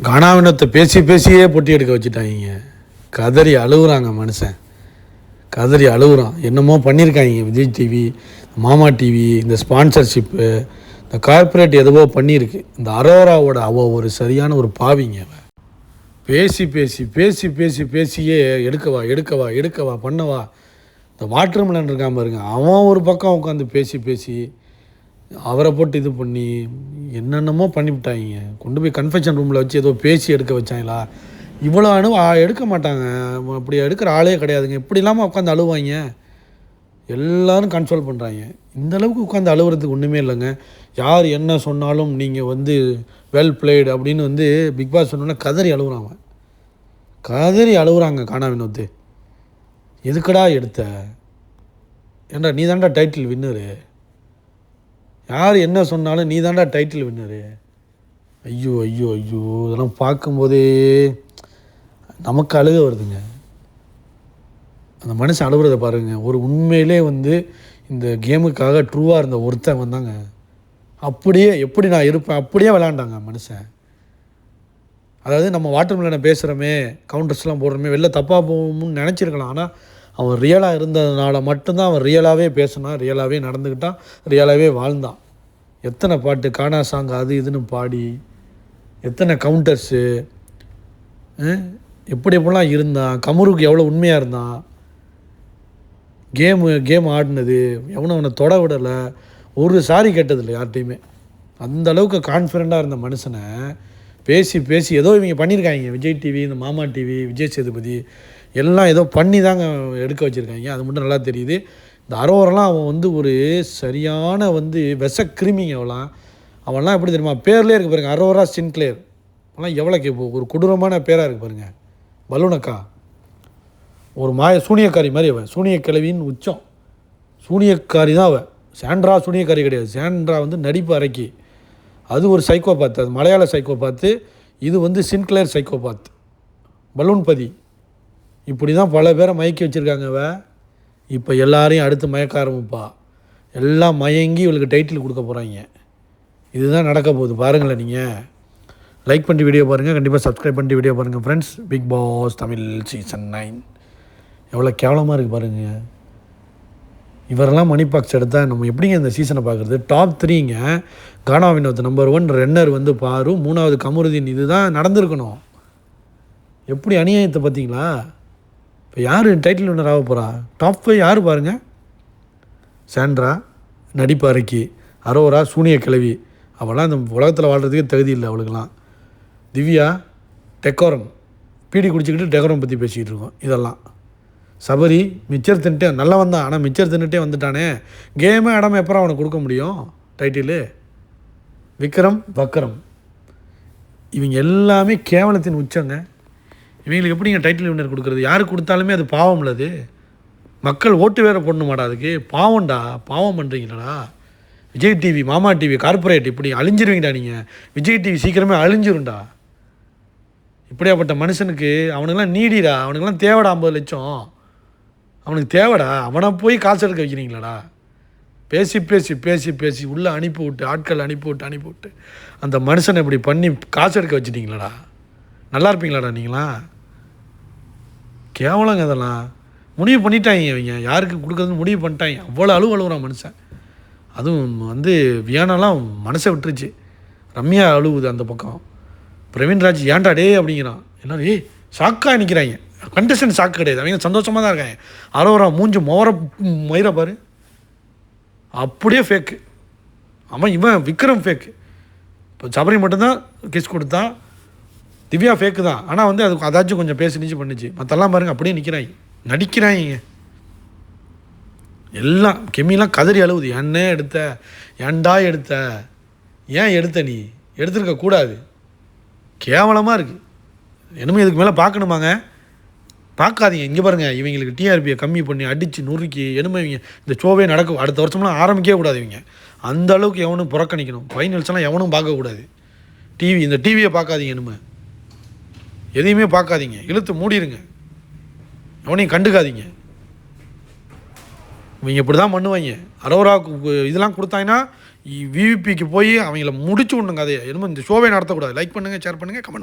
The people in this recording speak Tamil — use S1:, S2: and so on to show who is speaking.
S1: கானாவினத்தை பேசி பேசியே பொட்டி எடுக்க வச்சுட்டாங்க. கதறி அழுகுறாங்க மனுஷன், கதறி அழுகுறான். என்னமோ பண்ணியிருக்காங்க விஜய் டிவி, மாமா டிவி, இந்த ஸ்பான்சர்ஷிப்பு, இந்த கார்ப்பரேட் எதுவோ பண்ணியிருக்கு. இந்த அரோராவோட ஒரு சரியான ஒரு பாவிங்க. பேசி பேசி பேசி பேசி பேசியே எடுக்கவா எடுக்கவா எடுக்கவா பண்ணவா. இந்த வாட்டர்மெலன் இருக்காம பாருங்க, அவன் ஒரு பக்கம் உட்காந்து பேசி பேசி அவரை போட்டு இது பண்ணி என்னென்னமோ பண்ணிவிட்டாங்க. கொண்டு போய் கன்ஃபெக்ஷன் ரூமில் வச்சு ஏதோ பேசி எடுக்க வச்சாங்களா. இவ்வளோ எடுக்க மாட்டாங்க, அப்படி எடுக்கிற ஆளே கிடையாதுங்க. இப்படி இல்லாமல் உட்காந்து அழுவாங்க. எல்லோரும் கன்சோல் பண்ணுறாங்க. இந்தளவுக்கு உட்காந்து அழுகுறதுக்கு ஒன்றுமே இல்லைங்க. யார் என்ன சொன்னாலும் நீங்கள் வெல் பிளேடு அப்படின்னு பிக் பாஸ் சொன்னோன்னா கதறி அழுகுறாங்க, கதறி அழுகுறாங்க. கானா வினோத்து எதுக்கடா எடுத்த? ஏன்டா நீ தாண்டா டைட்டில் வின்னரு, யார் என்ன சொன்னாலும் நீ தாண்டா டைட்டில் வின்னரு. ஐயோ ஐயோ ஐயோ, இதெல்லாம் பார்க்கும்போதே நமக்கு அழுக வருதுங்க. அந்த மனுஷன் அழுகுறத பாருங்கள். ஒரு உண்மையிலே இந்த கேமுக்காக ட்ரூவாக இருந்த ஒருத்தன் வந்தாங்க, அப்படியே எப்படி நான் இருப்பேன் அப்படியே விளாண்டாங்க மனுஷன். அதாவது நம்ம வாட்டர்மெலனை பேசுகிறோமே, கவுண்டர்ஸ்லாம் போடுறோமே, வெளில தப்பாக போகும்னு நினச்சிருக்கலாம். ஆனால் அவன் ரியலாக இருந்ததுனால மட்டும்தான் அவன் ரியலாகவே பேசினான், ரியலாகவே நடந்துக்கிட்டான், ரியலாகவே வாழ்ந்தான். எத்தனை பாட்டு கானா சாங் அது இதுன்னு பாடி, எத்தனை கவுண்டர்ஸு, எப்படி எப்படிலாம் இருந்தான். கமருக்கு எவ்வளோ உண்மையாக இருந்தான். கேம் ஆடினது எவனும் அவனை தொட விடலை, ஒரு சாரி கேட்டதில்லை யார்கிட்டையுமே. அந்தளவுக்கு கான்ஃபிடண்ட்டாக இருந்த மனுஷனை பேசி பேசி ஏதோ இவங்க பண்ணியிருக்காங்க. விஜய் டிவி, இந்த மாமா டிவி, விஜய் சேதுபதி எல்லாம் ஏதோ பண்ணி தாங்க எடுக்க வச்சுருக்காங்க. அது மட்டும் நல்லா தெரியுது. இந்த அரோரெல்லாம் அவன் ஒரு சரியான விஷக்கிருமிங்க. அவன்லாம் எப்படி தெரியுமா, பேர்லேயே இருக்குது பாருங்கள், அரோரா சின்க்ளேர். அவெல்லாம் எவ்வளோ ஒரு கொடூரமான பேராக இருக்குது பாருங்கள். பலூனக்கா ஒரு சூனியக்காரி மாதிரி அவன், சூனிய கிழவின்னு உச்சம். சூனியக்காரி தான் அவன். சாண்ட்ரா சூனியக்காரி கிடையாது. சாண்ட்ரா நடிப்பு அரைக்கி, அது ஒரு சைக்கோபாத், அது மலையாள சைக்கோபாத்து. இது சின்க்ளேர் சைக்கோபாத், பலூன் பதி. இப்படி தான் பல பேரை மயக்கி வச்சுருக்காங்க. இப்போ எல்லாரையும் அடுத்து மயக்க ஆரம்பிப்பா. எல்லாம் மயங்கி இவளுக்கு டைட்டில் கொடுக்க போகிறாங்க. இதுதான் நடக்க போகுது பாருங்களேன். நீங்கள் லைக் பண்ணி வீடியோ பாருங்கள், கண்டிப்பாக சப்ஸ்கிரைப் பண்ணி வீடியோ பாருங்கள் friends. Bigg Boss Tamil season 9 எவ்வளோ கேவலமாக இருக்குது பாருங்கள். இவரெல்லாம் மணி பாக்ஸ் எடுத்தால் நம்ம எப்படிங்க இந்த சீசனை பார்க்குறது? டாப் 3ங்க கானா வினோத், நம்பர் 1 ரன்னர் பாரு, 3வது கமருதீன். இதுதான் நடந்திருக்கணும். எப்படி அநியாயத்தை பார்த்தீங்களா? இப்போ யார் டைட்டில் வின்னர் ஆக போகிறா? டாப் 5 யார் பாருங்கள். சாண்ட்ரா நடிப்பு அரைக்கி, அரோரா சூனிய கிழவி, அவளாம் இந்த உலகத்தில் வாழ்கிறதுக்கே தகுதி இல்லை அவளுக்கெல்லாம். திவ்யா டெக்கோரம், பீடி குடிச்சிக்கிட்டு டெக்கோரம் பற்றி பேசிக்கிட்டு இருக்கோம். இதெல்லாம் சபரி மிச்சர் தின்ட்டே நல்லா வந்தான், ஆனால் மிச்சர் தின்னுட்டே வந்துட்டானே. கேமே இடமே எப்பறம் அவனுக்கு கொடுக்க முடியும் டைட்டிலு? விக்ரம் வக்கரம், இவங்க எல்லாமே கேவலத்தின் உச்சங்க. இவங்களுக்கு எப்படிங்க டைட்டில் வின்னர் கொடுக்குறது? யாருக்கு கொடுத்தாலுமே அது பாவம் இல்லை. அது மக்கள் ஓட்டு வேறு போடணுமாடா அதுக்கு? பாவம்டா, பாவம் பண்ணுறீங்களா? விஜய் டிவி, மாமா டிவி, கார்ப்பரேட் இப்படி அழிஞ்சிருவீங்கடா நீங்கள். விஜய் டிவி சீக்கிரமே அழிஞ்சிரும்டா. இப்படியாப்பட்ட மனுஷனுக்கு அவனுக்கெல்லாம் நீடிடா, அவனுக்கெல்லாம் தேவைடா 50 லட்சம். அவனுக்கு தேவைடா. அவனை போய் காசு எடுக்க வைக்கிறீங்களாடா? பேசி பேசி பேசி பேசி உள்ளே அனுப்பி விட்டு, ஆட்கள் அனுப்பி விட்டு அந்த மனுஷனை இப்படி பண்ணி காசு எடுக்க வச்சுட்டிங்களாடா? நல்லா இருப்பீங்களாடா நீங்களாம்? கேவலங்க இதெல்லாம். முடிவு பண்ணிட்டாங்க இவங்க, யாருக்கு கொடுக்குறதுன்னு முடிவு பண்ணிட்டாங்க. அவ்வளோ அழுகுறான் மனுஷன். அதுவும் வியானாலாம் மனசை விட்டுருச்சு. ரம்யா அழுகுது அந்த பக்கம். பிரவீன்ராஜ் ஏன்டா டே அப்படிங்கிறான். எல்லோரும் ஷாக்காக நிற்கிறாங்க. கண்டஸ்டன்ட் ஷாக்கு கிடையாது, அவங்க சந்தோஷமாக தான் இருக்காங்க. அழுகுறா மூஞ்சி மயிரை பாரு, அப்படியே ஃபேக்கு. ஆமாம், இவன் விக்ரம் ஃபேக்கு. இப்போ சபரி மட்டும்தான் கிஸ் கொடுத்தான், திவ்யா ஃபேக்கு தான். ஆனால் அதுக்கு அதாச்சும் கொஞ்சம் பேசி நிச்சு பண்ணிச்சு. மற்றெல்லாம் பாருங்கள் அப்படியே நிற்கிறாங்க, நடிக்கிறாங்க. எல்லாம் கெமிலாம் கதறி அழுவுது. என்னே எடுத்த, ஏன்டா எடுத்த, ஏன் எடுத்த, நீ எடுத்துருக்க கூடாது. கேவலமாக இருக்குது. என்னமே இதுக்கு மேலே பார்க்கணுமாங்க? பார்க்காதீங்க. இங்கே பாருங்கள், இவங்களுக்கு டிஆர்பியை கம்மி பண்ணி அடித்து நொறுக்கி என்னமே இவங்க இந்த ஷோவே நடக்கும். அடுத்த வருஷம்லாம் ஆரம்பிக்கவே கூடாது. இவங்க அந்த அளவுக்கு எவனும் புறக்கணிக்கணும். ஃபைனல்ஸ்லாம் எவனும் பார்க்கக்கூடாது. இந்த டிவியை பார்க்காதீங்க, என்னமே எதையுமே பார்க்காதீங்க, இழுத்து மூடிடுங்க, எவனையும் கண்டுக்காதீங்க. இவங்க இப்படி தான் பண்ணுவாங்க. அரோராவுக்கு இதெல்லாம் கொடுத்தாங்கன்னா விவிபிக்கு போய் அவங்கள முடிச்சு விடணுங்க. அதை என்னமோ இந்த ஷோவே நடத்தக்கூடாது. லைக் பண்ணுங்கள், ஷேர் பண்ணுங்கள், கமெண்ட்